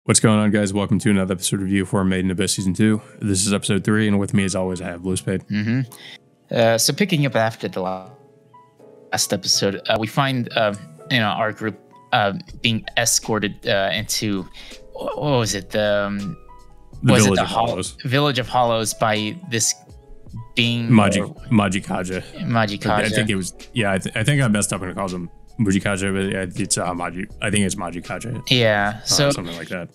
What's going on, guys? Welcome to another episode of Review for Made in Abyss Season 2. This is episode 3, and with me, as always, I have Blue Spade. So picking up after the last episode, we find our group being escorted into what was it? The Village of Hollows. Village of Hollows by this being Majikaja. Majikaja. I think it was. Yeah, I think I messed up when it calls him Mujikaja, but it's Maji. I think it's Majikaja. Yeah, so something like that.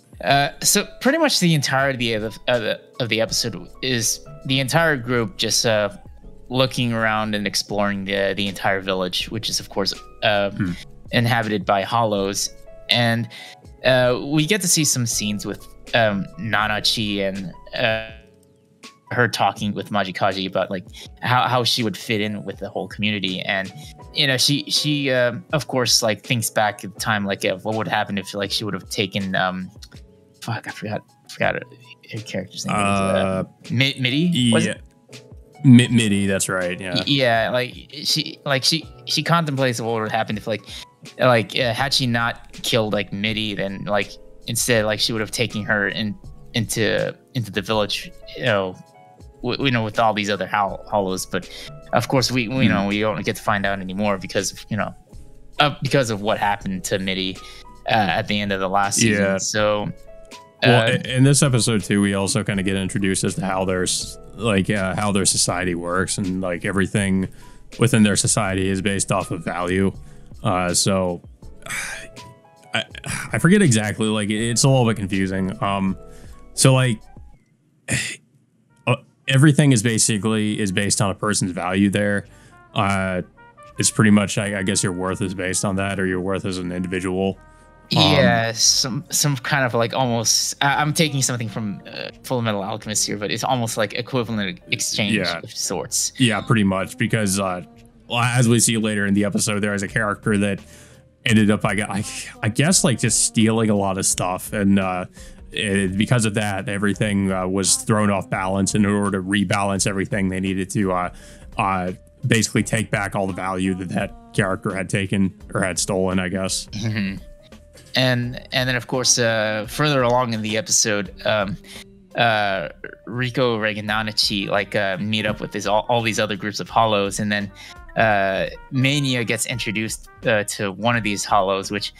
So pretty much the entirety of the episode is the entire group just looking around and exploring the entire village, which is of course inhabited by hollows, and we get to see some scenes with Nanachi and her talking with Majikaji about like how she would fit in with the whole community. And she of course like thinks back at the time, like what would happen if like she would have taken I forgot her character's name. Midi? Yeah, Midi, that's right. Yeah, she contemplates what would happen if had she not killed like Midi, then like instead like she would have taken her into the village, with all these other hollows. But of course we don't get to find out anymore because of what happened to Midi at the end of the last season. Yeah. So in this episode too, we also kind of get introduced as to how their society works, and like everything within their society is based off of value. So I forget exactly, like it's a little bit confusing. So like everything is based on a person's value there. It's pretty much, I guess your worth is based on that, or your worth as an individual. Yeah, some kind of like almost. I'm taking something from Full Metal Alchemist here, but it's almost like equivalent exchange of sorts. Yeah, pretty much, because as we see later in the episode, there is a character that ended up, I guess, like just stealing a lot of stuff, and because of that, everything was thrown off balance. And in order to rebalance everything, they needed to basically take back all the value that character had taken or had stolen, I guess. Mm-hmm. And then of course further along in the episode, Rico, Reagan, Nanachi meet up with all these other groups of hollows, and then Mania gets introduced to one of these hollows, which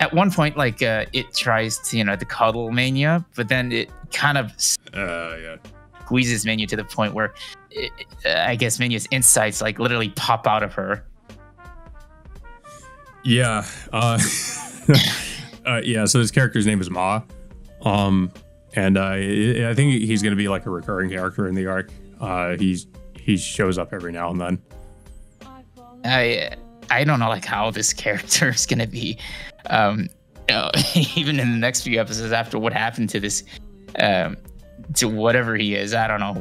at one point it tries to cuddle Mania, but then it kind of squeezes Mania to the point where I guess Mania's insides like literally pop out of her. Yeah. So this character's name is Ma. And I think he's going to be like a recurring character in the arc. He shows up every now and then. I don't know like how this character is going to be even in the next few episodes after what happened to this to whatever he is. I don't know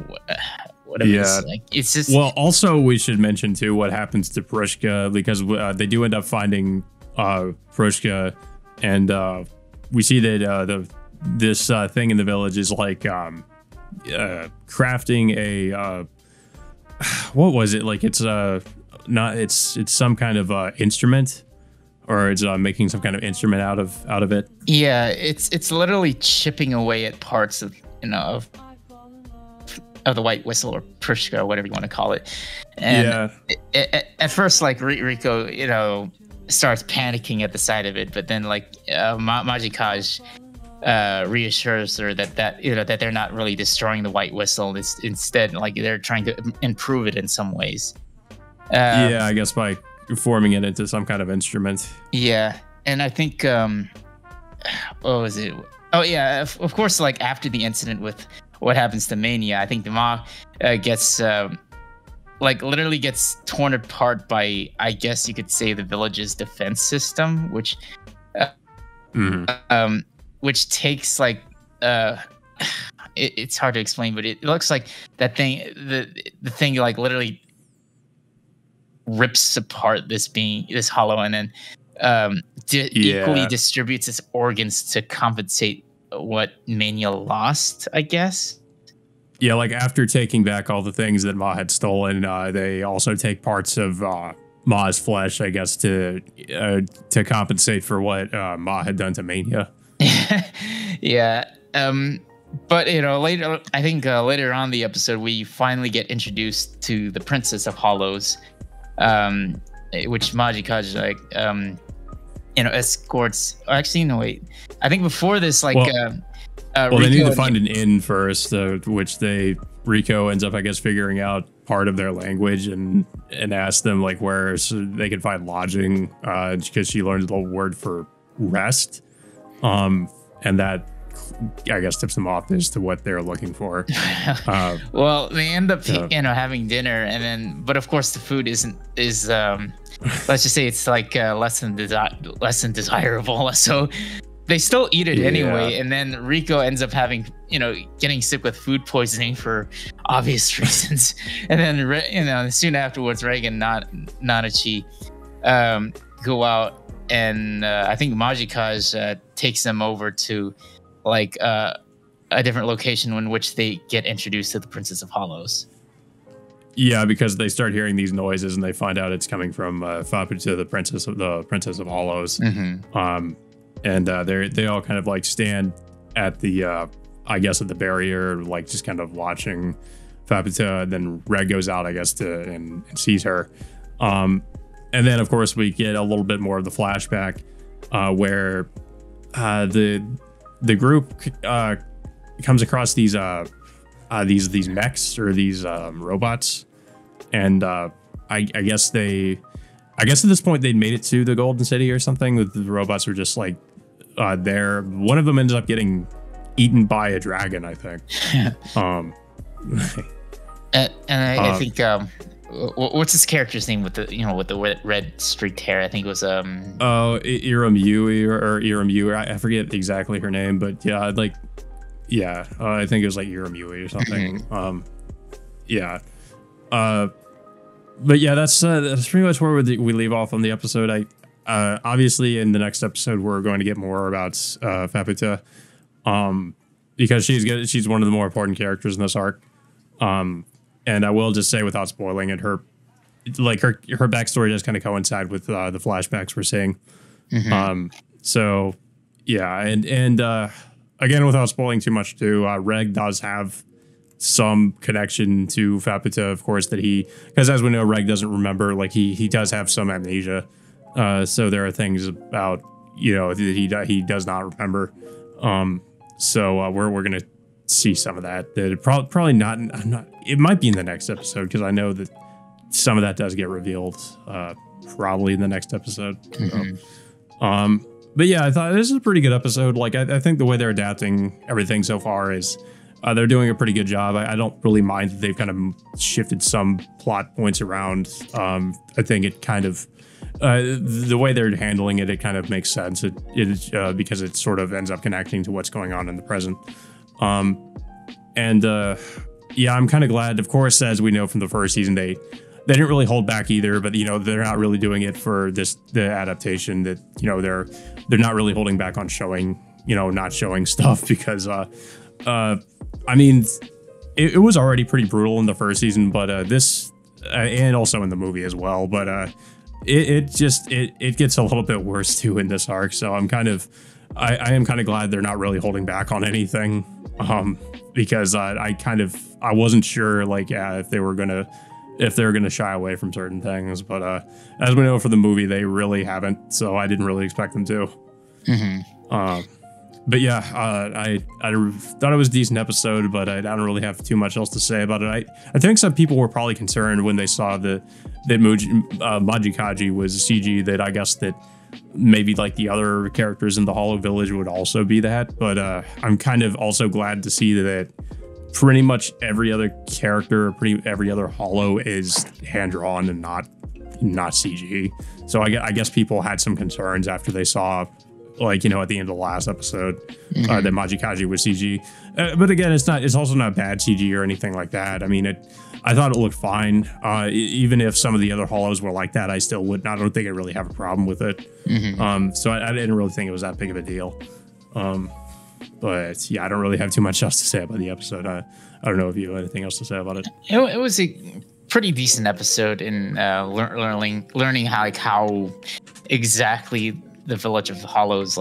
whatever it's just. Well, also we should mention too what happens to Prushka, because they do end up finding Prushka, and we see that this thing in the village is like crafting a what was it, like it's some kind of instrument, or it's making some kind of instrument out of it. Yeah, it's literally chipping away at parts of of the white whistle, or Prushka, or whatever you want to call it. And at first, like Rico, starts panicking at the sight of it, but then like Majikaj reassures her that they're not really destroying the white whistle. It's instead like they're trying to improve it in some ways. I guess by forming it into some kind of instrument. Yeah, and I think what was it? Oh yeah, of course. Like after the incident with what happens to Mania, I think the Ma gets literally gets torn apart by, I guess you could say, the village's defense system, which which takes like it's hard to explain, but it looks like that thing, the thing like literally rips apart this hollow, and then equally distributes its organs to compensate what Mania lost, I guess. Yeah, like after taking back all the things that Ma had stolen, they also take parts of Ma's flesh, I guess, to compensate for what Ma had done to Mania. Yeah. But later, I think later on in the episode, we finally get introduced to the Princess of Hollows, which Majikaji escorts. Actually, no, wait. I think before this, like, well, they need to find an inn first, which Rico ends up, I guess, figuring out part of their language and asks them like where so they can find lodging, because she learned the word for rest, and that, I guess, tips them off as to what they're looking for. Well, they end up having dinner, and then, but of course the food is let's just say it's like less than desirable. So they still eat it anyway, and then Rico ends up getting sick with food poisoning for obvious reasons, and then soon afterwards Reagan Nanachi go out, and I think Majikaj takes them over to like a different location in which they get introduced to the Princess of Hollows. Yeah, because they start hearing these noises and they find out it's coming from Faputa, the Princess of Hollows. Mm-hmm. And they all kind of like stand at the I guess at the barrier, like just kind of watching Faputa. And then Reg goes out, I guess, and sees her. And then of course we get a little bit more of the flashback where the group comes across these mechs or these robots, and I guess at this point they'd made it to the Golden City or something. The robots were just like there. One of them ends up getting eaten by a dragon, I think. I think what's his character's name with the red streaked hair? I think it was Iram Yui, I forget exactly her name, but yeah, I think it was like Iram Yui or something. But yeah, that's pretty much where we leave off on the episode. Obviously in the next episode we're going to get more about Faputa, because she's one of the more important characters in this arc. And I will just say, without spoiling it, her backstory does kind of coincide with the flashbacks we're seeing. Mm-hmm. So yeah, and again, without spoiling too much too, Reg does have some connection to Faputa, of course, because as we know, Reg doesn't remember, like he does have some amnesia. So there are things about, that he does not remember. So we're going to see some of that. That probably not. It might be in the next episode, because I know that some of that does get revealed probably in the next episode. Mm-hmm. So, but yeah, I thought this is a pretty good episode. Like I think the way they're adapting everything so far is they're doing a pretty good job. I don't really mind that they've kind of shifted some plot points around. I think it kind of the way they're handling it kind of makes sense. Because it sort of ends up connecting to what's going on in the present. Yeah, I'm kind of glad. Of course, as we know from the first season, they didn't really hold back either, but they're not really doing it for the adaptation. That they're not really holding back on showing not showing stuff, because I mean it was already pretty brutal in the first season, but this and also in the movie as well, but it gets a little bit worse too in this arc. So I am kind of glad they're not really holding back on anything, because I wasn't sure if they were gonna shy away from certain things, but as we know for the movie, they really haven't, so I didn't really expect them to. Mm-hmm. But yeah, I thought it was a decent episode, but I don't really have too much else to say about it. I think some people were probably concerned when they saw that Majikaji was CG, that I guess that maybe like the other characters in the Hollow Village would also be that, but I'm kind of also glad to see that pretty much every other character, every other Hollow is hand-drawn and not CG. So I guess people had some concerns after they saw, at the end of the last episode, that Majikaji was CG. But again, it's also not bad CG or anything like that. I mean, I thought it looked fine. Even if some of the other Hollows were like that, I don't think I really have a problem with it. Mm-hmm. So I didn't really think it was that big of a deal. But yeah, I don't really have too much else to say about the episode. I don't know if you have anything else to say about it. It was a pretty decent episode in learning how exactly the Village of the Hollows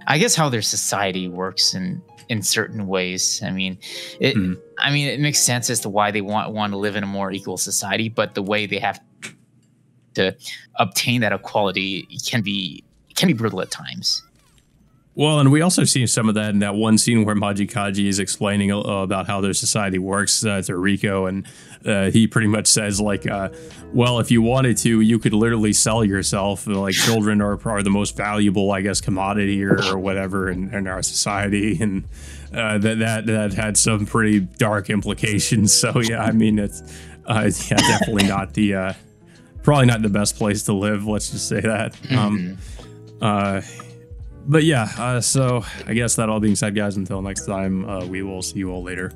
I guess how their society works in certain ways. I mean, it makes sense as to why they want to live in a more equal society, but the way they have to obtain that equality can be brutal at times. Well, and we also see some of that in that one scene where Majikaji is explaining about how their society works to Riko, and he pretty much says like, well, if you wanted to, you could literally sell yourself. Like children are the most valuable, I guess, commodity or whatever in our society, and that had some pretty dark implications. So yeah, I mean, it's definitely not the probably not the best place to live. Let's just say that. But yeah, so I guess that all being said, guys, until next time, we will see you all later.